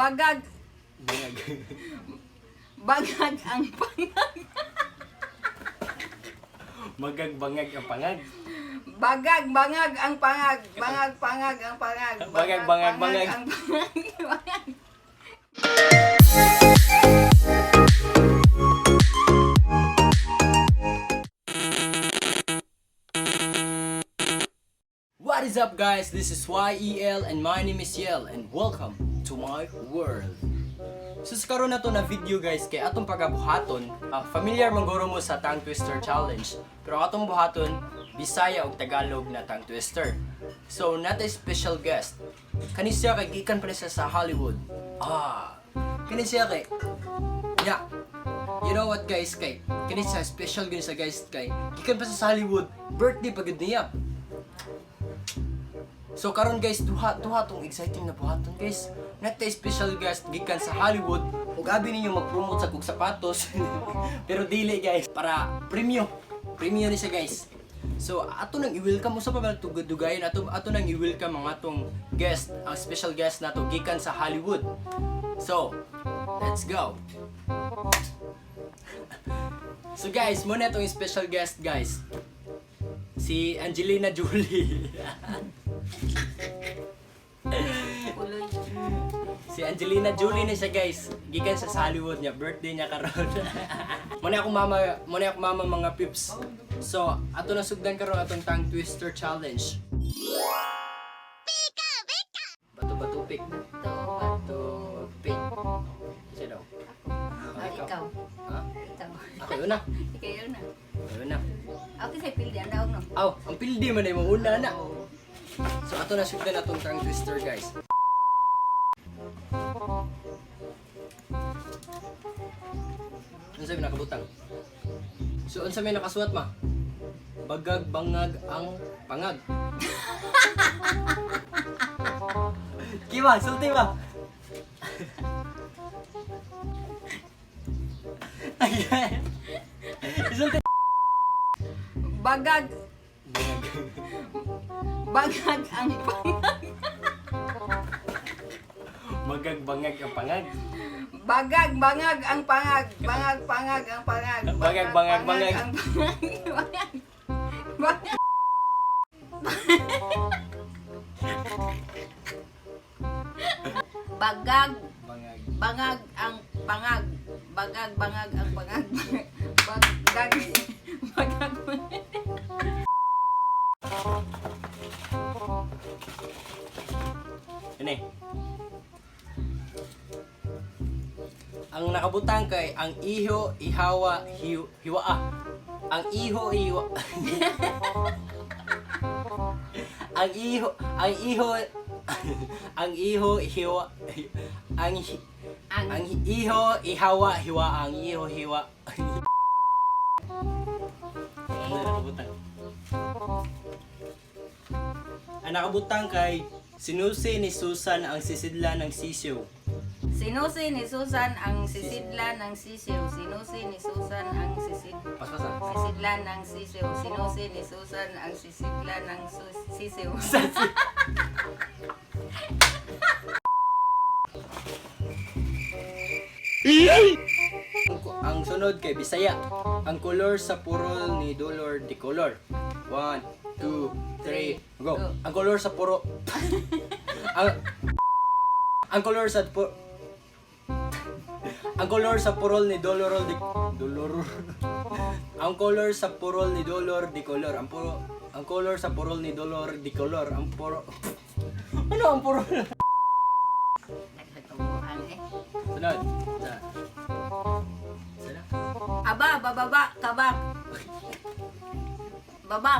Bagag, Bangag. bagag ang pangag. Magagbangag ang pangag. Bagag, bangag ang pangag. Bangag, pangag ang pangag. Bagag, bangag, bangag. ang pangag. Bangag. What is up guys? This is YEL and my name is Yel and welcome to my world. So sa karon na to na video guys kay atong pagabuhaton, familiar mangguro mo sa tongue twister challenge. Pero atong buhaton Bisaya ug Tagalog na tongue twister. So natay special guest. Kani siya kay gikan pa siya sa Hollywood. Kani siya kay yeah. You know what guys kay kani siya special gyud sa guys kay gikan pa siya sa Hollywood. Birthday pagud niya. So karon guys, duha tong exciting na buhaton guys. Natay special guest gikan sa Hollywood ug abi ninyo mag-promote sa kog sapatos. Pero dili guys, para premium ni siya guys. So ato nang i-welcome mo sa pagdugayon ato nang i-welcome ang atong guest, ang special guest nato gikan sa Hollywood. So, let's go. So guys, mo na itong special guest guys. Si Angelina Jolie. Si Angelina Jolie na siya guys. Gikan sa Hollywood niya, birthday niya karon. Muna akong mama mga pips. So, ato na sugdan karon atong tongue twister challenge. Bato pick. Bato pick. Siya daw. Ikaw. Ha? Ikaw. Ako yun na. Ikaw yun na. Ayun na. Ako sa pildi ang daog no. Aw, ang pildi man ay mauna na. So ato na sugdan atong tongue twister guys. Unsa may nakabutang? So unsa may nakasuot ma? Bagag bangag ang pangag. Kiba, sulti ba? Ayan. Sulti. Bagag, bagag ang pangag. Magagbangag ang pangag. Bagag, bangag ang pangag. Bangag, pangag ang pangag. Bagag, bangag, bangag. ang pangag. Bagag. Bagag. Bagag, Bangag. bangag ang pangag. Bagag, bangag ang pangag. Bagag. Bagag. Ini. Ang nakabutang kay ang iho, ihawa, hiwaa. Ang iho, iwa. ang iho, ang iho, hiwa. Ang iho, ihawa, hiwa. Ang iho, hiwa. Ano nakabutang? Ang nakabutang kay sinusi ni Susan ang sisidlan ng sisiw. Sinusi ni Susan ang sisidlan ng sisiw. Sinusi ni Susan ang Paspasan. sisidlan ng sisiw. Sinusi ni Susan ang sisidlan ng sisiw. Ang sunod kay Bisaya. Ang kolor sa purol ni Dolor di color. 1, 2, 3, go. Ang kolor sa puro ang kolor sa ang kolor sa purol ni Dolor di Dolor. Ang kolor sa purol ni Dolor di color. Ang kolor sa purol ni Dolor di color. Ang puro ano ang puro? Nagkatubuan eh. Sunod. Sana. Aba, bababa, kabak. Baba.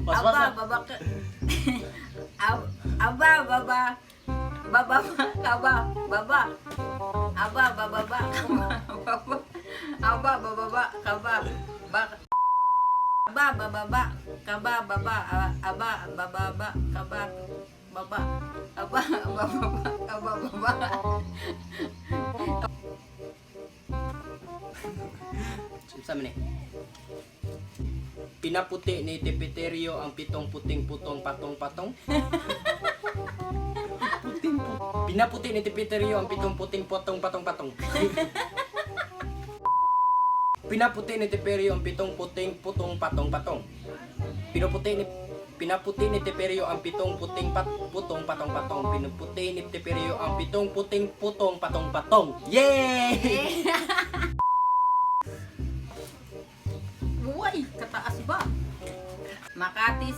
Aba, baba. Aba, baba. Baba, kaba, baba. Aba, bababa, kaba, baba. Aba, bababa, kaba, bak. Aba, bababa, kaba, baba. Aba, bababa, kaba, baba. Aba, bababa, kaba, baba. Sama ni. Pinaputi ni Tepeterio ang pitong puting putong patong-patong. Pinaputi ni Tipiteriyo ang pitong puting potong patong-patong. Pinaputi ni Tiperio ang pitong puting putong patong-patong. Pinaputi ni Tiperio ang pitong puting putong patong-patong. Pinaputi ni Tiperio ang pitong puting putong patong-patong. Yay! Uy, kataas ba? Makati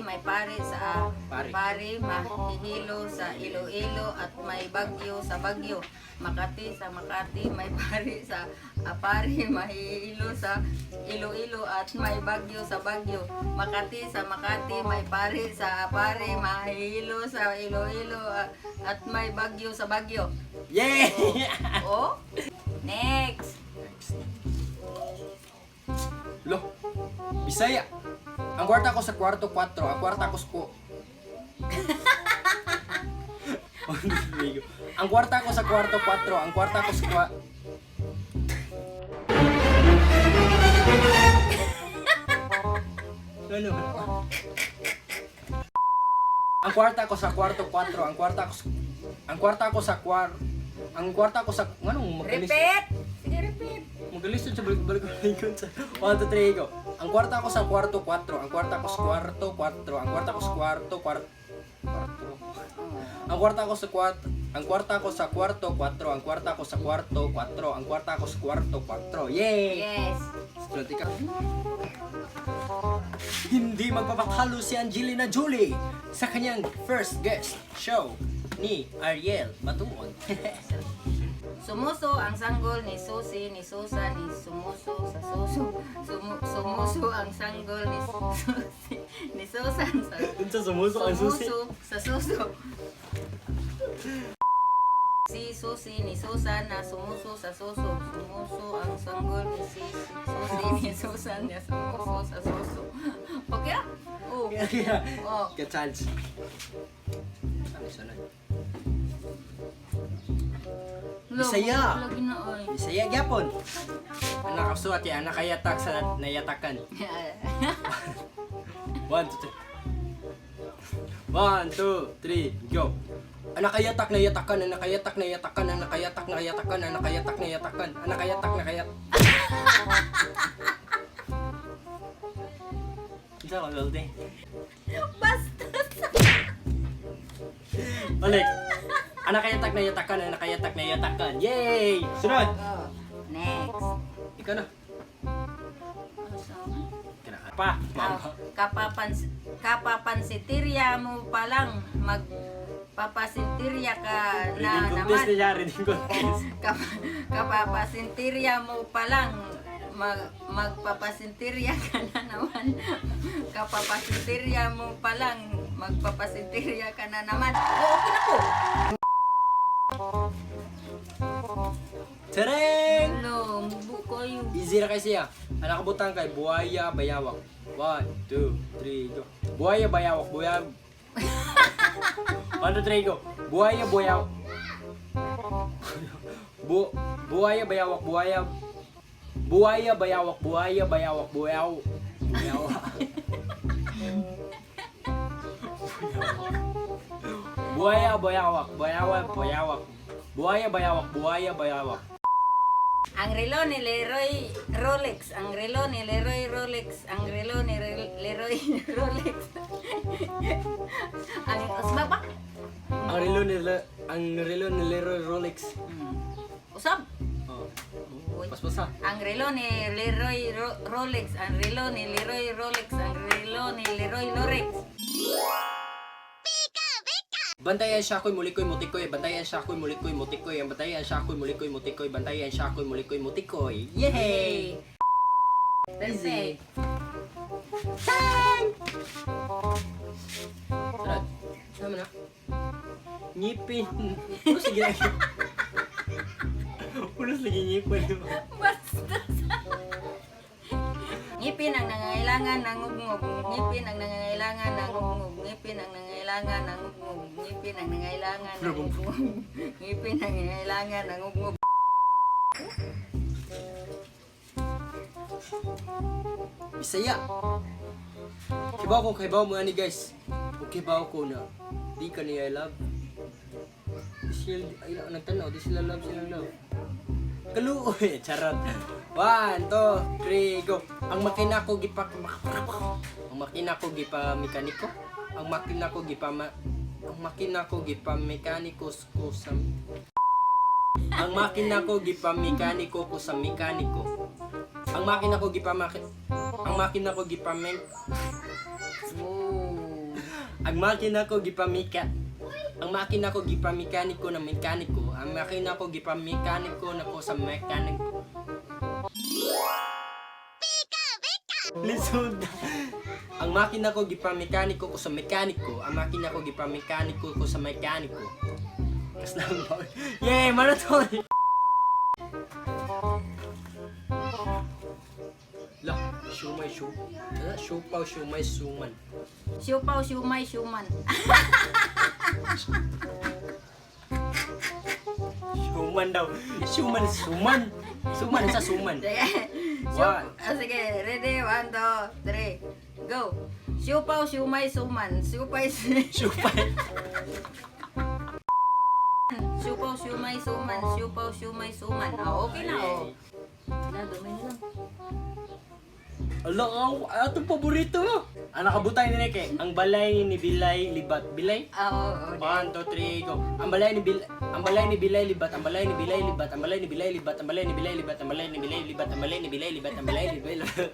may pare sa pare, mahihilo sa Iloilo at may bagyo sa Bagyo. Makati may pare sa pare, mahihilo sa Iloilo at may bagyo sa Bagyo. Makati may pare sa pare, mahihilo sa Iloilo at may bagyo sa Bagyo. Yay! Oh? Next. Lo, Bisaya. Ang kwarta ko sa kwarto 4, ang kwarta ko sa Ang kwarta ko sa kwarto 4, ang kwarta ko sa Ano? Ang kwarta ko sa kwarto 4, ang kwarta ko sa anong magalis? Repeat. Sige, repeat. Magalis yun sa balik-balik sa 1, 2, 3, go. Ang kwarta ko sa kwarto 4, ang kwarta ko sa kwarto 4, ang kwarta ko sa kwarto 4. Ang kwarta ko sa kwarto, ang kwarta ko sa kwarto 4, ang kwarta ko sa kwarto 4, ang kwarta ko sa kwarto 4. Yay! Yes. Estudyante ka. Hindi magpapatalo si Angelina Jolie sa kanyang first guest show ni Ariel Batuon. Sumuso ang sanggol ni Susi, ni Susan, ni Sumuso sa Suso. Sumuso ang sanggol ni Susi, ni Susan sa Sumuso ang susi. Sumuso sa Suso. Si Susi ni Susan na sumuso sa Suso. Sumuso ang sanggol ni Susi ni Susan na sumuso sa Suso. Okay? Oh. Oh. Ka-chance. Ano sunod? Bisaya. Lagi na oy. Bisaya gyapon. Ang nakasuat yan, nakayatak sa nayatakan. 1, 2, 3, go. Anak kayatak na yatakan, anak kayatak na yatakan, anak kayatak na yatakan, anak kayatak na yatakan, anak kayatak na kayat. Isa ka galde. Basta. Balik. Anak kayatak na yatakan, anak kayatak na yatakan. Yay! Sunod. Oh. Next. Ikaw na. Ano sa Pa. Kapapansitirya mo pa lang magpapasintirya ka na Reading naman. contest na yan, reading contest. Kapapasintirya mo pa lang magpapasintirya ka na naman. Kapapasintirya mo pa lang magpapasintirya ka na naman. Oo, okay na po. Tereng! Hello, mubo kayo. Easy na kay siya. Anak kabutang kay buhaya bayawak. 1, 2, 3, go. Buhaya bayawak, buhaya. 1, 2, 3, go. Buhaya bayawak. Buhaya bayawak, buhaya. Buhaya bayawak, buhaya bayawak, buhayaw. Buhayaw. Buhaya bayawak, bayawak, bayawak. Buhaya bayawak, buhaya bayawak. Ang relo ni Leroy Rolex. Ang relo ni Leroy Rolex. Ang relo ni Leroy Rolex. Ang usbak ba? Ang relo ni Leroy Rolex. Usab. Oh. Uy. Paspasa. Ang relo ni Leroy Rolex. Ang relo ni Leroy Rolex. Ang relo ni Leroy Rolex. Bantayan siya ako'y mulikoy mutikoy, bantayan siya ako'y mulikoy mutikoy, ang bantayan siya ako'y mulikoy mutikoy, bantayan siya ako'y mulikoy mutikoy. Yay! Easy. Time! Sarad. Sama na. Ngipin. Pulos lagi lagi. Pulos lagi ngipin. Basta. Ngipin ang nangangailangan ng ugngog. Ngipin ang nangangailangan ng ugngog. Ngipin ang nangangailangan ng ugngog. Ngipin ang nangangailangan ng ugngog. Ngipin ang nangangailangan ng ugngog. Bisaya. Kibaw ko, kibaw mo ani guys. O kibaw ko na. Di ka niya I love. Di sila, ay nagtanaw, di sila love, silang love. Kaluoy, charot. 1, 2, 3, go. Ang makina ko ang makina ko gipa mekaniko. Ang makina ko gipa mekaniko ko sa Ang makina ko gipa mekaniko ko sa mekaniko. Ang makina ko gipa Ang makina ko gipa Ang makina ko gipa Ang makina ko gipa mekaniko ng mekaniko. Ang makina ko gipa mekaniko na ko sa mekaniko. Lisod. Ang makina ko gipa mekaniko ko sa mekaniko. Ang makina ko gipa mekaniko ko sa mekaniko. Kas na mo. Yay, marathon. La, shumay shu. Shupaw shumay suman. Siupaw, siumay, siuman. Suman daw. Suman. Suman sa suman. Sige, ready? 1, 2, 3, go. Siupaw, siumay, suman. Siupay, Supay. siupaw, siumay, suman. Siupaw, siumay, suman. Okay na, Wala, dumi na lang. Ala, atong paborito. Ang nakabutay ni Neke. Ang balay ni Bilay libat. Bilay? Oo. 1, 2, 3, go. Ang balay ni Bilay libat. Ang balay ni Bilay libat. Ang balay ni Bilay libat. Ang balay ni Bilay libat. Ang balay ni Bilay libat. Ang balay ni Bilay libat. Ang balay ni Bilay libat.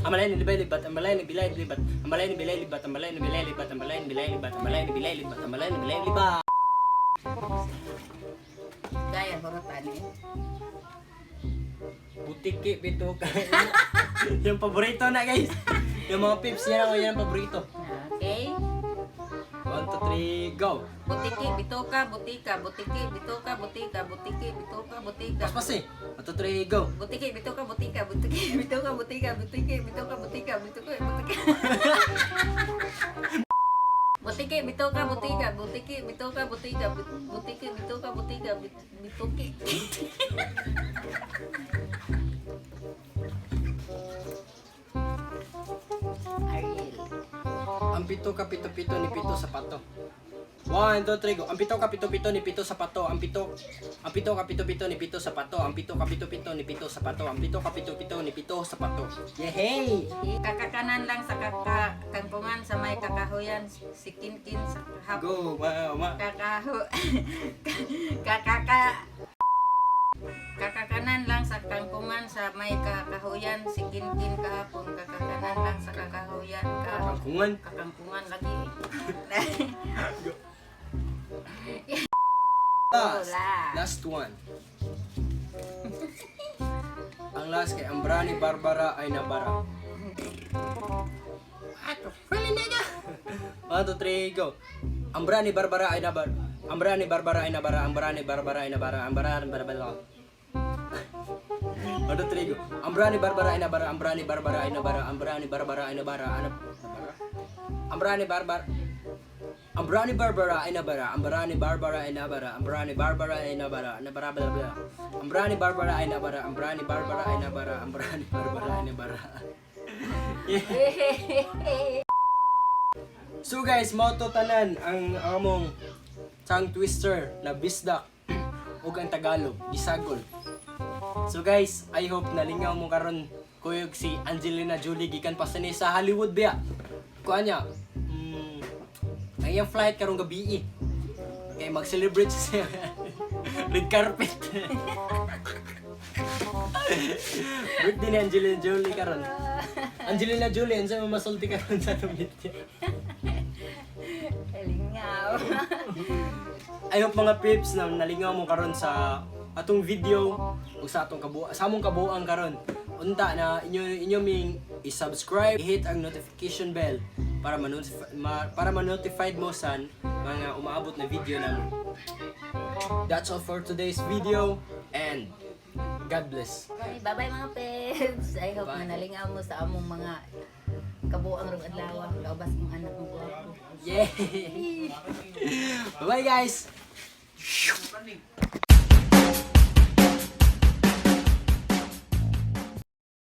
Ang balay ni Bilay libat. Ang balay ni Bilay libat. Ang balay ni Bilay libat. Ang balay ni Bilay libat. Ang balay ni Bilay libat. Ang balay ni Bilay libat. Ang balay ni Bilay libat. Gaya, hurutan eh. Butiki, bituka. Yung paborito na, guys. Yung mga pips, yan ako, yan ang paborito. Okay. 1, 2, 3, go. Butiki, bitoka, butika. Butiki, bitoka, butika. Butiki, bitoka, butika. Pas eh. 1, 2, 3, go. Butiki, bitoka, butika. Butiki, bitoka, butika. Butiki, bitoka, butika. Butiki, butika. Butiki, bitoka, butika. Butiki, bitoka, butika. Butiki, bitoka, butika. Bituki. Ariel. Ang pito ka pito-pito ni pito sa pato. 1, 2, 3, go. Ang pito ka pito-pito ni pito sa pato. Ang pito ka pito-pito ni pito sa pato. Ang pito ka pito-pito ni pito sa pato. Ang pito ka pito-pito ni pito sa pato. Yehey! Kakakanan lang sa kangkungan sa may kakahuyan. Si Kinkin sa hapon. Go, mama. Kakakanan lang sa kangkungan sa may kakahuyan. Si Kinkin kahapon. Kakakanan lang sa kakahuyan. Kangkungan. Kakangkungan lagi. Last one. Ang last kay Ambrani Barbara ay nabara. Really nigga? 1, 2, 3, go. Ambrani Barbara ay nabara. Ambrani Barbara ay nabara. Ambrani Barbara ay nabara. Ambrani Barbara. 1, 2, 3, go. Ambrani Barbara ay nabara. Ambrani Barbara ay nabara. Ambrani Barbara ay nabara. Ambrani Barbara. Ambrani Barbara ay nabara. Ambrani Barbara ay nabara. Ambrani Barbara ay nabara. Nabara bla bla. Ambrani Barbara ay nabara. Ambrani Barbara ay nabara. Ambrani Barbara ay nabara. So guys, mao to tanan ang among tongue twister na bisdak ug ang Tagalog, bisagol. So guys, I hope nalingaw mo karon kuyog si Angelina Jolie gikan pa sa Hollywood biya. Kuanya, ang iyang flight karong gabi kay mag-celebrate siya red carpet. Birthday ni Angelina Jolie karon. Angelina Jolie, unsa mo masulti karon sa media? Lingaw. I hope mga pips na nalingaw mo karon sa atong video o sa atong sa among kabuang karon. Unta na inyo ming i-subscribe, i-hit ang notification bell para ma-notified mo sa mga umaabot na video namin. That's all for today's video and God bless. Bye-bye mga peps. I hope na nalingaw mo sa among mga kabuang rong adlaw. Laubas kong anak mo gwapo. Yay! Bye-bye guys!